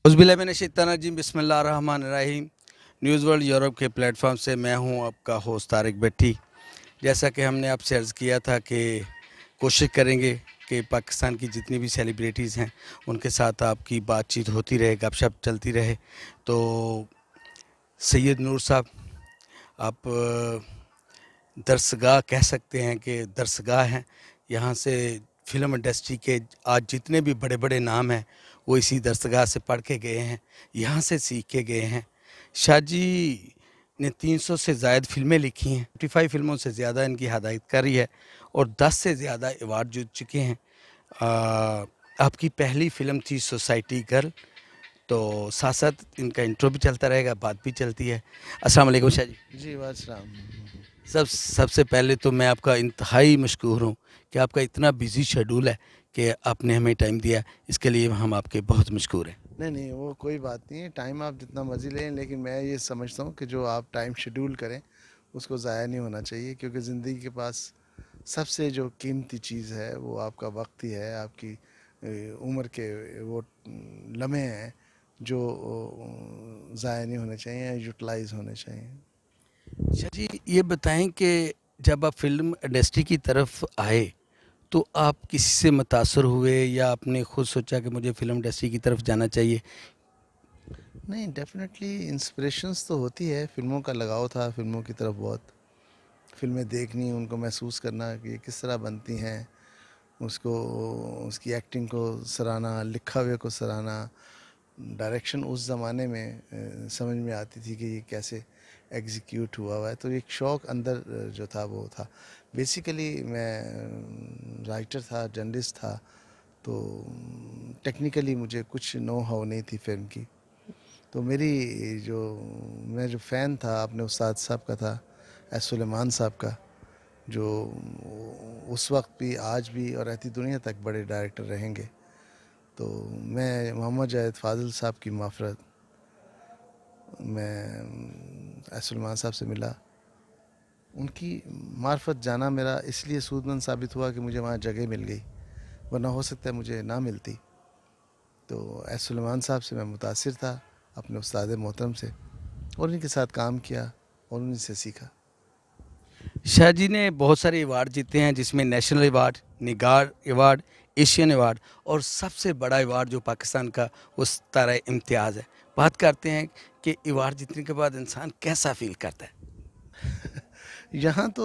उज़्बिल्लाहिमिनश्शैतानिर्रजीम बिस्मिल्लाहिर्रहमानिर्रहीम। News world Europe के platform से मैं हूं आपका होस्ट तारिक भट्टी। जैसा कि हमने आपसे अर्ज़ किया था कि कोशिश करेंगे कि पाकिस्तान की जितनी भी सेलिब्रिटीज़ हैं उनके साथ आपकी बातचीत होती रहे, गपशप चलती रहे। तो सैयद नूर साहब, आप दरसगाह कह सकते हैं कि दरसगाह हैं। यहाँ से फ़िल्म इंडस्ट्री के आज जितने भी बड़े बड़े नाम हैं वो इसी दरसगाह से पढ़ के गए हैं, यहाँ से सीख के गए हैं। शाह जी ने 300 से ज़ायद फ़िल्में लिखी हैं, 55 फ़िल्मों से ज़्यादा इनकी हदायतकारी है और 10 से ज़्यादा अवार्ड जीत चुके हैं। आपकी पहली फ़िल्म थी सोसाइटी गर्ल। तो साथ साथ इनका इंट्रो भी चलता रहेगा, बात भी चलती है। अस्सलाम वालेकुम शाह जी। जी वासलाम। सबसे पहले तो मैं आपका इंतहाई मशकूर हूँ कि आपका इतना बिज़ी शेड्यूल है कि आपने हमें टाइम दिया। इसके लिए हम आपके बहुत मशकूर हैं। नहीं नहीं, वो कोई बात नहीं है, टाइम आप जितना मर्जी लें, लेकिन मैं ये समझता हूँ कि जो आप टाइम शेड्यूल करें उसको ज़ाया नहीं होना चाहिए, क्योंकि ज़िंदगी के पास सबसे जो कीमती चीज़ है वो आपका वक्त ही है, आपकी उम्र के वो लम्हे हैं जो ज़ाया नहीं होने चाहिए, यूटिलाइज होने चाहिए। शाह जी, ये बताएं कि जब आप फिल्म इंडस्ट्री की तरफ आए तो आप किसी से मुतासर हुए या आपने खुद सोचा कि मुझे फिल्म इंडस्ट्री की तरफ जाना चाहिए? नहीं, डेफिनेटली इंस्पिरेशंस तो होती है, फिल्मों का लगाव था फिल्मों की तरफ बहुत, फिल्में देखनी, उनको महसूस करना कि ये किस तरह बनती हैं, उसको उसकी एक्टिंग को सराहना, लिखा हुए को सराहना, डायरेक्शन उस ज़माने में समझ में आती थी कि ये कैसे एग्जीक्यूट हुआ हुआ है, तो एक शौक़ अंदर जो था वो था। बेसिकली मैं राइटर था, जर्नलिस्ट था, तो टेक्निकली मुझे कुछ नो हाउ नहीं थी फिल्म की। तो मेरी जो मैं जो फ़ैन था अपने उस्ताद साहब का था, एस सुलेमान साहब का, जो उस वक्त भी आज भी और रहती दुनिया तक बड़े डायरेक्टर रहेंगे। तो मैं मोहम्मद जावेद फ़ाज़िल साहब की माफ़रत, मैं सुलेमान साहब से मिला, उनकी मार्फत जाना मेरा इसलिए सूदमंद साबित हुआ कि मुझे वहाँ जगह मिल गई, वरना हो सकता है मुझे ना मिलती। तो सुलेमान साहब से मैं मुतासिर था, अपने उस्ताद मोहतरम से, और उनके साथ काम किया और उन्हीं से सीखा। शाह जी ने बहुत सारे अवार्ड जीते हैं, जिसमें नेशनल अवार्ड, निगार अवार्ड, एशियन अवार्ड और सबसे बड़ा अवार्ड जो पाकिस्तान का वो सितारा इम्तियाज़ है। बात करते हैं कि अवार्ड जीतने के बाद इंसान कैसा फील करता है? यहाँ तो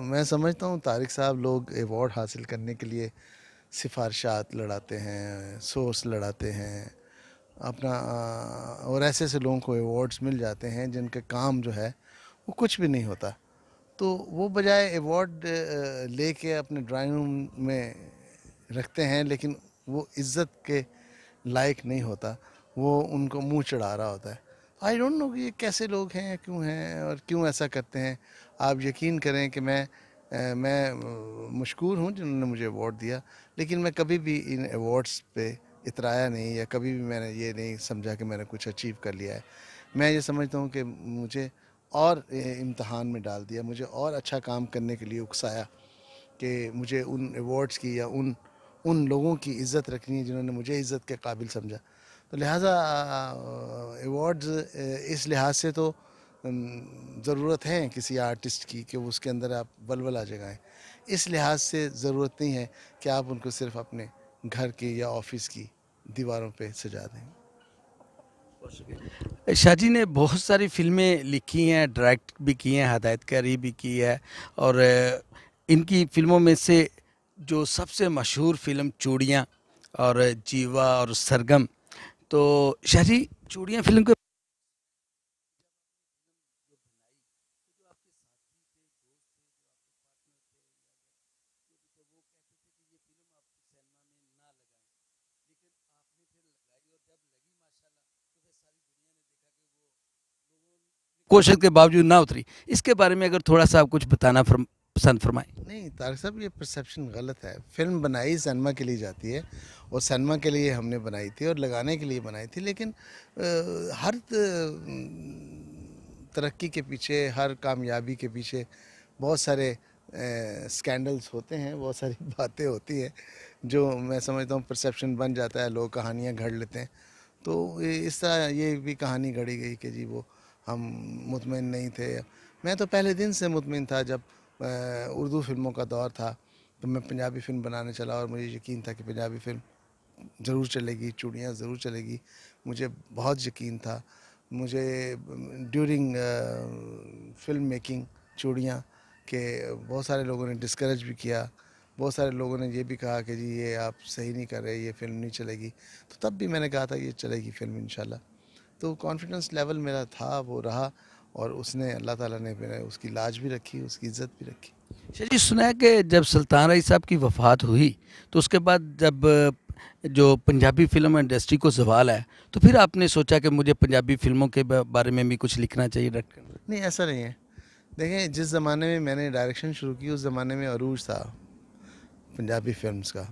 मैं समझता हूँ तारिक साहब, लोग अवार्ड हासिल करने के लिए सिफारशात लड़ाते हैं, सोर्स लड़ाते हैं अपना, और ऐसे ऐसे लोगों को अवार्ड्स मिल जाते हैं जिनके काम जो है वो कुछ भी नहीं होता। तो वो बजाय अवार्ड लेके अपने ड्राइंग रूम में रखते हैं, लेकिन वो इज़्ज़त के लायक नहीं होता, वो उनको मुंह चढ़ा रहा होता है। आई डोंट नो कि ये कैसे लोग हैं, क्यों हैं और क्यों ऐसा करते हैं। आप यकीन करें कि मैं मशकूर हूँ जिन्होंने मुझे अवार्ड दिया, लेकिन मैं कभी भी इन अवार्ड्स पे इतराया नहीं, या कभी भी मैंने ये नहीं समझा कि मैंने कुछ अचीव कर लिया है। मैं ये समझता हूँ कि मुझे और इम्तहान में डाल दिया, मुझे और अच्छा काम करने के लिए उकसाया कि मुझे उन अवार्ड्स की या उन उन लोगों की इज़्ज़त रखनी है जिन्होंने मुझे इज़्ज़त के काबिल समझा। तो लिहाजा अवार्ड्स इस लिहाज से तो ज़रूरत है किसी आर्टिस्ट की कि वो उसके अंदर आप वलवला जगाएं। इस लिहाज से ज़रूरत नहीं है कि आप उनको सिर्फ अपने घर की या ऑफिस की दीवारों पे सजा दें। शाह जी ने बहुत सारी फ़िल्में लिखी हैं, डायरेक्ट भी की हैं, हदायतकारी भी की है और इनकी फ़िल्मों में से जो सबसे मशहूर फ़िल्म चूड़ियाँ और जीवा और सरगम। तो शाह जी, चूड़ियाँ फ़िल्म के कोशिश के बावजूद ना उतरी। इसके बारे में अगर थोड़ा-सा आप कुछ बताना पसंद फरमाएँ? नहीं तारक साहब, ये परसेप्शन गलत है। फिल्म बनाई सिनेमा के लिए जाती है, और सिनेमा के लिए हमने बनाई थी और लगाने के लिए बनाई थी, लेकिन हर तरक्की के पीछे, हर कामयाबी के पीछे बहुत सारे स्कैंडल्स होते हैं, बहुत सारी बातें होती हैं जो मैं समझता हूँ परसेप्शन बन जाता है, लोग कहानियाँ घड़ लेते हैं। तो इस तरह ये भी कहानी गढ़ी गई कि जी वो हम मुतमिन नहीं थे। मैं तो पहले दिन से मुतमिन था। जब उर्दू फिल्मों का दौर था तो मैं पंजाबी फ़िल्म बनाने चला और मुझे यकीन था कि पंजाबी फ़िल्म ज़रूर चलेगी, चूड़ियाँ ज़रूर चलेगी। मुझे बहुत यकीन था। मुझे ड्यूरिंग फ़िल्म मेकिंग चूड़ियाँ के बहुत सारे लोगों ने डिस्करेज भी किया। बहुत सारे लोगों ने ये भी कहा कि जी ये आप सही नहीं कर रहे, ये फ़िल्म नहीं चलेगी। तो तब भी मैंने कहा था ये चलेगी फ़िल्म इंशाल्लाह। तो कॉन्फिडेंस लेवल मेरा था, वो रहा, और उसने, अल्लाह ताला ने मेरा उसकी लाज भी रखी, उसकी इज़्ज़त भी रखी। अच्छा जी, सुना है कि जब सुल्तान रईस साहब की वफ़ात हुई तो उसके बाद जब जो पंजाबी फ़िल्म इंडस्ट्री को ज़वाल है, तो फिर आपने सोचा कि मुझे पंजाबी फ़िल्मों के बारे में भी कुछ लिखना चाहिए नहीं, ऐसा नहीं है। देखें, जिस ज़माने में मैंने डायरेक्शन शुरू की उस ज़माने में अरूज था पंजाबी फ़िल्म्स का,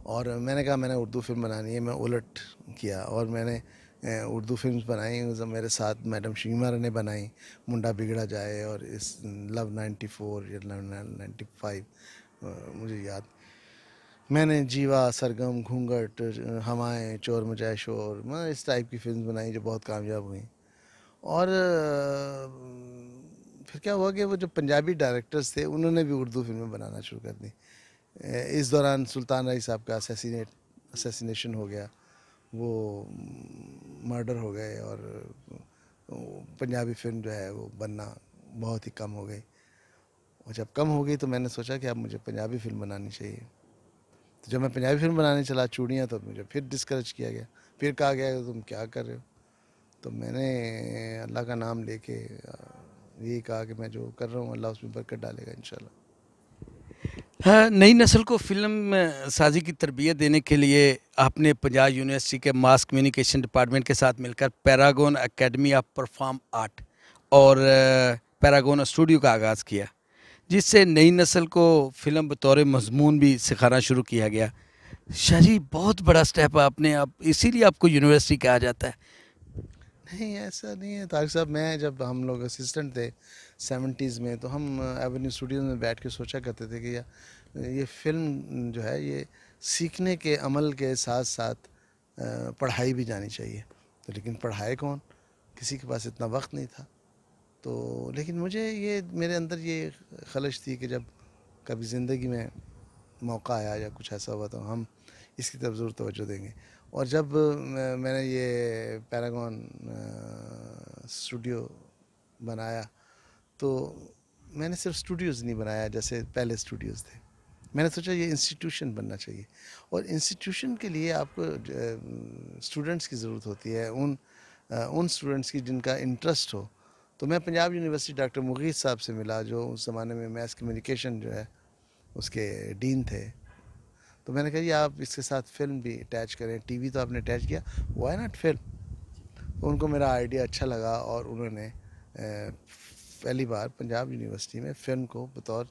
और मैंने कहा मैंने उर्दू फ़िल्म बनानी है। मैं उलट किया और मैंने उर्दू फिल्म्स बनाई। मेरे साथ मैडम शीमा ने बनाई, मुंडा बिगड़ा जाए, और इस लव 94 या लव 95, मुझे याद। मैंने जीवा, सरगम, घूंघट, हवाएं, चोर मचाए शोर, मैं इस टाइप की फिल्म बनाई जो बहुत कामयाब हुई। और फिर क्या हुआ कि वो जो पंजाबी डायरेक्टर्स थे उन्होंने भी उर्दू फिल्में बनाना शुरू कर दी। इस दौरान सुल्तान रईस साहब का असैसिनेशन हो गया, वो मर्डर हो गए, और पंजाबी फिल्म जो है वो बनना बहुत ही कम हो गई। और जब कम हो गई तो मैंने सोचा कि अब मुझे पंजाबी फिल्म बनानी चाहिए। तो जब मैं पंजाबी फिल्म बनाने चला चूड़ियाँ, तो मुझे फिर डिस्करेज किया गया, फिर कहा गया कि तुम क्या कर रहे हो। तो मैंने अल्लाह का नाम लेके यही कहा कि मैं जो कर रहा हूँ अल्लाह उसमें बरकत डालेगा इंशाल्लाह। हाँ, नई नस्ल को फ़िल्म साज़ी की तरबियत देने के लिए आपने पंजाब यूनिवर्सिटी के मास कम्युनिकेशन डिपार्टमेंट के साथ मिलकर Paragon academy of perform art और पैरागॉन स्टूडियो का आगाज़ किया, जिससे नई नस्ल को फ़िल्म बतौर मज़मून भी सिखाना शुरू किया गया। शाह जी, बहुत बड़ा स्टेप है आपने, आप इसीलिए आपको यूनिवर्सिटी कहा जाता है। नहीं, ऐसा नहीं है तारिक साहब। मैं, जब हम लोग असिस्टेंट थे 70s में, तो हम एवेन्यू स्टूडियो में बैठ के सोचा करते थे कि यार ये फिल्म जो है ये सीखने के अमल के साथ साथ पढ़ाई भी जानी चाहिए। तो लेकिन पढ़ाए कौन, किसी के पास इतना वक्त नहीं था। तो लेकिन मुझे ये, मेरे अंदर ये खलश थी कि जब कभी ज़िंदगी में मौका आया या कुछ ऐसा हुआ तो हम इसकी तरफ ज़रूर तवज्जो देंगे। और जब मैंने ये पैरागॉन स्टूडियो बनाया, तो मैंने सिर्फ स्टूडियोज़ नहीं बनाया जैसे पहले स्टूडियोज़ थे। मैंने सोचा ये इंस्टीट्यूशन बनना चाहिए, और इंस्टीट्यूशन के लिए आपको स्टूडेंट्स की ज़रूरत होती है, उन स्टूडेंट्स की जिनका इंटरेस्ट हो। तो मैं पंजाब यूनिवर्सिटी डॉक्टर मुगीथ साहब से मिला, जो उस ज़माने में मैस कम्युनिकेशन जो है उसके डीन थे। तो मैंने कहा ये आप इसके साथ फिल्म भी अटैच करें, टीवी तो आपने अटैच किया, वाई नॉट फिल्म। तो उनको मेरा आइडिया अच्छा लगा, और उन्होंने पहली बार पंजाब यूनिवर्सिटी में फ़िल्म को बतौर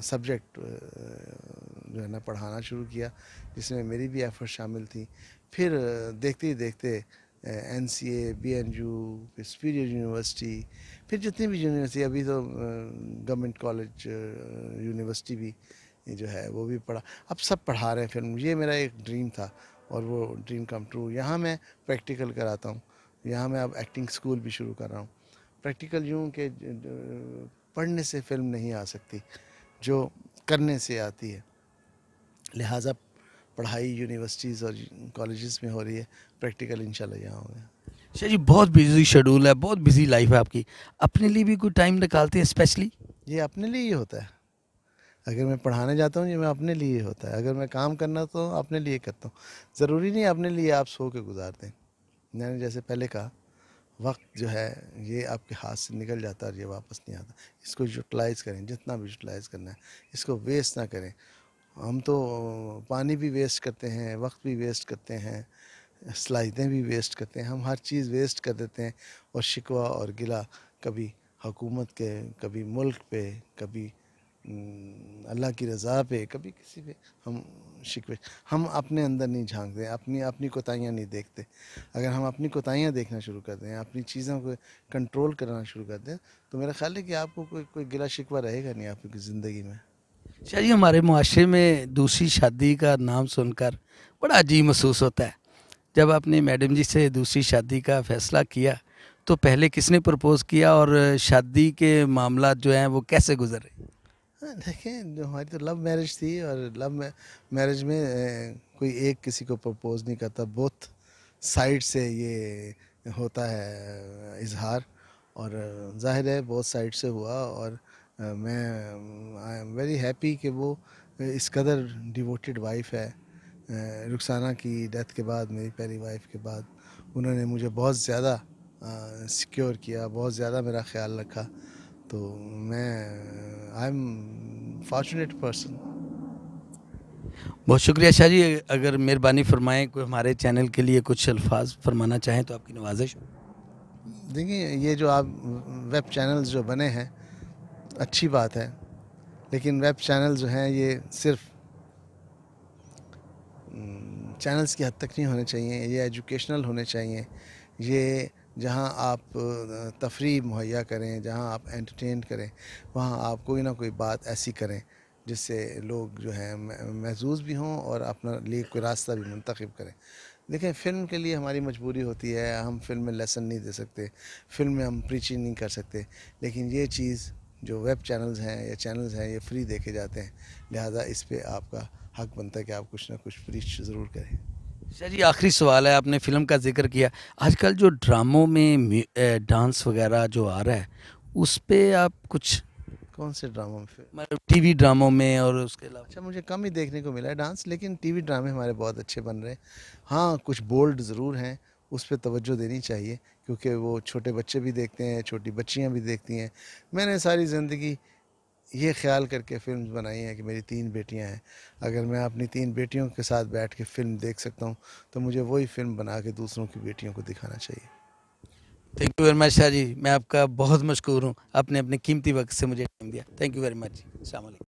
सब्जेक्ट जो है ना पढ़ाना शुरू किया, जिसमें मेरी भी एफर्ट शामिल थी। फिर देखते ही देखते NCA, BNU, फिर सुपीरियर यूनिवर्सिटी, फिर जितनी भी यूनिवर्सिटी, अभी तो गवर्नमेंट कॉलेज यूनिवर्सिटी भी जो है वो भी पढ़ा। अब सब पढ़ा रहे हैं फिल्म। ये मेरा एक ड्रीम था, और वो ड्रीम कम ट्रू। यहाँ मैं प्रैक्टिकल कराता हूँ, यहाँ मैं अब एक्टिंग स्कूल भी शुरू कर रहा हूँ। प्रैक्टिकल यूँ कि पढ़ने से फिल्म नहीं आ सकती, जो करने से आती है। लिहाजा पढ़ाई यूनिवर्सिटीज़ और कॉलेजेस में हो रही है, प्रैक्टिकल इंशाल्लाह यहाँ होगा। शाह जी, बहुत बिजी शेड्यूल है, बहुत बिजी लाइफ है आपकी, अपने लिए भी कोई टाइम निकालते हैं स्पेशली? ये अपने लिए ही होता है। अगर मैं पढ़ाने जाता हूँ, ये मैं अपने लिए ही होता है। अगर मैं काम करना तो अपने लिए करता हूँ। ज़रूरी नहीं अपने लिए आप सो के गुजार दें। मैंने जैसे पहले कहा, वक्त जो है ये आपके हाथ से निकल जाता है और ये वापस नहीं आता। इसको यूटिलाइज़ करें, जितना भी यूटिलाइज़ करना है, इसको वेस्ट ना करें। हम तो पानी भी वेस्ट करते हैं, वक्त भी वेस्ट करते हैं, सलाहियतें भी वेस्ट करते हैं, हम हर चीज़ वेस्ट कर देते हैं। और शिकवा और गिला कभी हुकूमत के, कभी मुल्क पे, कभी अल्लाह की रज़ा पे, कभी किसी पे हम शिकवे, हम अपने अंदर नहीं झांकते, अपनी अपनी कोताहियाँ नहीं देखते। अगर हम अपनी कोताहियाँ देखना शुरू कर दें, अपनी चीज़ों को कंट्रोल करना शुरू कर दें, तो मेरा ख्याल है कि आपको कोई गिला शिकवा रहेगा नहीं आपकी ज़िंदगी में। शाह जी, हमारे मुआशरे में दूसरी शादी का नाम सुनकर बड़ा अजीब महसूस होता है। जब आपने मैडम जी से दूसरी शादी का फ़ैसला किया, तो पहले किसने प्रपोज़ किया और शादी के मामलात जो हैं वो कैसे गुज़रे? हाँ, देखें जो हमारी तो लव मैरिज थी और मैरिज में कोई एक किसी को प्रपोज नहीं करता, बोथ साइड से ये होता है इजहार, और जाहिर है बहुत साइड से हुआ। और मैं आई एम वेरी हैप्पी कि वो इस कदर डिवोटेड वाइफ है। रुखसाना की डेथ के बाद, मेरी पहली वाइफ के बाद, उन्होंने मुझे बहुत ज़्यादा सिक्योर किया, बहुत ज़्यादा मेरा ख्याल रखा। तो मैं आई एम फॉर्चुनेट पर्सन। बहुत शुक्रिया शाह जी। अगर मेहरबानी फ़रमाएँ, कोई हमारे चैनल के लिए कुछ अल्फ़ाज़ फ़रमाना चाहें तो आपकी नवाज़िश। देखिए, ये जो आप वेब चैनल्स जो बने हैं, अच्छी बात है, लेकिन वेब चैनल जो हैं ये सिर्फ चैनल्स की हद तक नहीं होने चाहिए, ये एजुकेशनल होने चाहिए। ये जहाँ आप तफरीह मुहैया करें, जहाँ आप एंटरटेन करें, वहाँ आप कोई ना कोई बात ऐसी करें जिससे लोग जो हैं महजूज़ भी हों और अपना लिए कोई रास्ता भी मुंतखब करें। देखें, फ़िल्म के लिए हमारी मजबूरी होती है, हम फ़िल्म में लेसन नहीं दे सकते, फ़िल्म में हम प्रीचिंग नहीं कर सकते, लेकिन ये चीज़ जो वेब चैनल्स हैं या चैनल्स हैं ये फ्री देखे जाते हैं, लिहाजा इस पे आपका हक बनता है कि आप कुछ ना कुछ प्रीच ज़रूर करें। शाह जी, आखिरी सवाल है, आपने फ़िल्म का ज़िक्र किया। आजकल जो ड्रामों में डांस वगैरह जो आ रहा है, उस पे आप कुछ, कौन से ड्रामा में फिर? मतलब टीवी ड्रामों में और उसके अलावा? अच्छा, मुझे कम ही देखने को मिला है डांस, लेकिन टीवी ड्रामे हमारे बहुत अच्छे बन रहे हैं। हाँ, कुछ बोल्ड ज़रूर हैं, उस पे तवज्जो देनी चाहिए, क्योंकि वो छोटे बच्चे भी देखते हैं, छोटी बच्चियाँ भी देखती हैं। मैंने सारी ज़िंदगी ये ख्याल करके फ़िल्म्स बनाई हैं कि मेरी 3 बेटियां हैं। अगर मैं अपनी 3 बेटियों के साथ बैठ के फ़िल्म देख सकता हूँ, तो मुझे वही फ़िल्म बना के दूसरों की बेटियों को दिखाना चाहिए। Thank you very much Shah ji, मैं आपका बहुत मशकूर हूँ। आपने अपने कीमती वक़्त से मुझे टाइम दिया। Thank you very much. अस्सलाम वालेकुम।